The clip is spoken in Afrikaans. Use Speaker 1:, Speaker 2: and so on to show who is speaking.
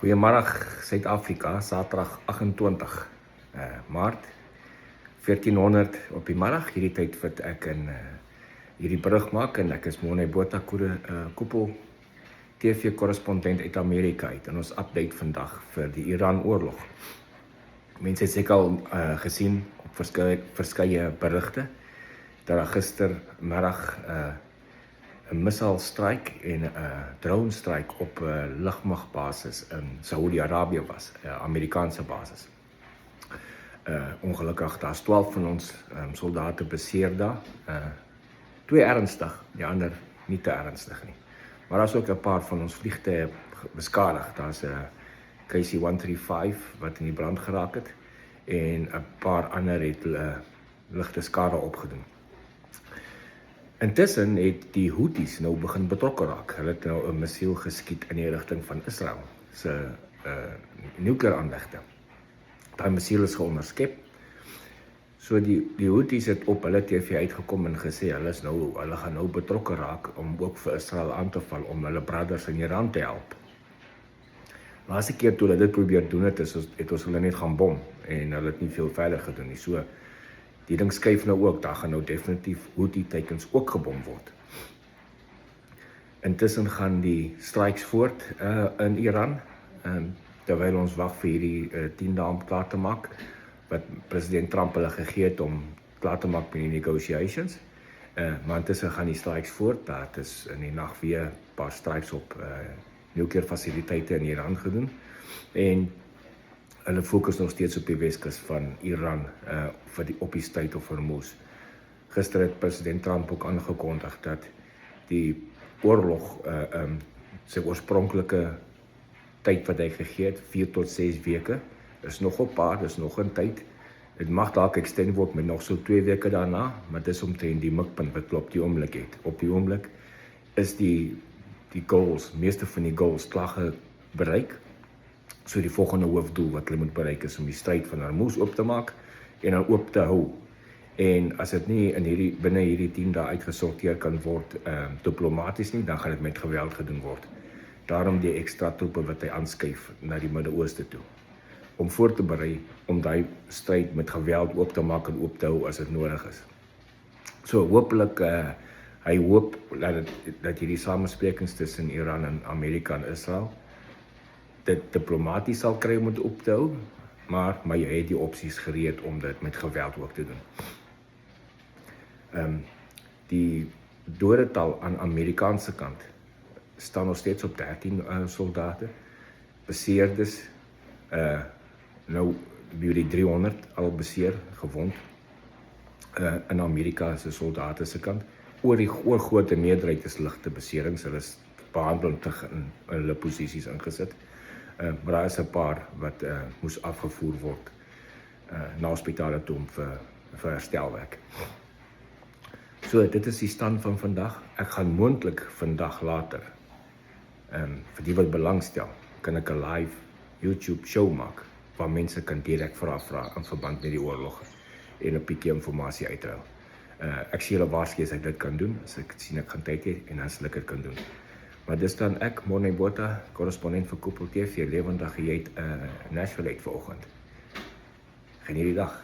Speaker 1: Goeiemiddag Suid-Afrika, Saterdag 28 Maart 1400 op die middag. Hierdie tyd wat ek in hierdie berig maak en ek is Morne Botha Koepel TV korrespondent uit Amerika uit en ons update vandag vir die Iran oorlog. Mense het seker al gesien op verskeie berigte dat daar gistermiddag 'n missile-strike en 'n drone-strike op 'n lugmagbasis in Saudi-Arabië was, 'n Amerikaanse basis. Ongelukkig daar's 12 van ons soldate beseer daar. 2 ernstig, die ander nie te ernstig nie. Maar daar's ook 'n paar van ons vliegtuie beskadig. Daar's 'n KC-135 wat in die brand geraak het en 'n paar ander het ligte skade opgedoen. Intussen het die Houthis nou begin betrokke raak. Hulle het nou 'n missiel geskiet in die rigting van Israel se nuklearaanlegte. Daai missiel is geonderskep. So die Houthis het op hulle TV uitgekom en gesê hulle gaan nou betrokke raak om ook vir Israel aan te val om hulle brothers in Iran te help. Laaste keer toe hulle dit probeer doen het ons hulle net gaan bom en hulle het nie veel verder gedoen nie. So die ding skuif nou ook, daar gaan nou definitief Houthi teikens ook gebom word. Intussen gaan die strikes voort in Iran, terwyl ons wag vir hierdie 10 dae om klaar te maak, wat president Trump hulle gegee het om klaar te maak met die negotiations. Maar intussen gaan die strikes voort, daar is in die nag weer 'n paar strikes op nukleaire fasiliteite in Iran gedoen, en hulle fokus nog steeds op die Weskus van Iran op die Strait of Hormuz. Gister het president Trump ook aangekondig dat die oorlog sy oorspronklike tyd wat hy gegee het, 4 tot 6 weke, is nog op paar, dis nog 'n tyd. Dit mag dalk extend word met nog so 2 weke daarna, maar dis omtrent die mikpunt wat op die oomblik het. Op die oomblik is die goals, meeste van die goals klaar bereik. So die volgende hoofdoel wat hulle moet bereik is om die stryd van Hormuz oop te maak en dan oop te hou. En as dit nie binne hierdie 10 dae uitgesorteer kan word diplomaties nie, dan gaan dit met geweld gedoen word. Daarom die ekstra troepe wat hy aanskuif na die Midde-Ooste toe, om voor te berei om daai stryd met geweld oop te maak en oop te hou as dit nodig is. So hopelik hy hoop dat hierdie samesprekings tussen Iran en Amerika en Israel dit diplomaties sal kry om dit op te hou, maar jy het die opsies gereed om dit met geweld ook te doen. Die dodetal aan Amerikaanse kant staan nog steeds op 13 soldate, beseerdes, nou die 300 al beseer, gewond, in Amerika se soldate se kant. Oorgrootste meerderheid is ligte beserings, hulle is behandeling in hulle posisies ingesit. Maar daar is 'n paar wat moes afgevoer word na hospitale toe vir herstelwerk. So, dit is die stand van vandag. Ek gaan moontlik vandag later, vir die wat belangstel, kan ek 'n live YouTube show maak, waar mense kan direk vra in verband met die oorlog en 'n bietjie inligting uitruil. Ek sien hulle waarsku as ek dit kan doen, as ek sien ek gaan tyd hê en dan sal ek dit kan doen. Maar dis dan ek, Morne Botha, korrespondent vir Koepel TV, lewendig uit Nashville uit vanoggend. Geniet die dag.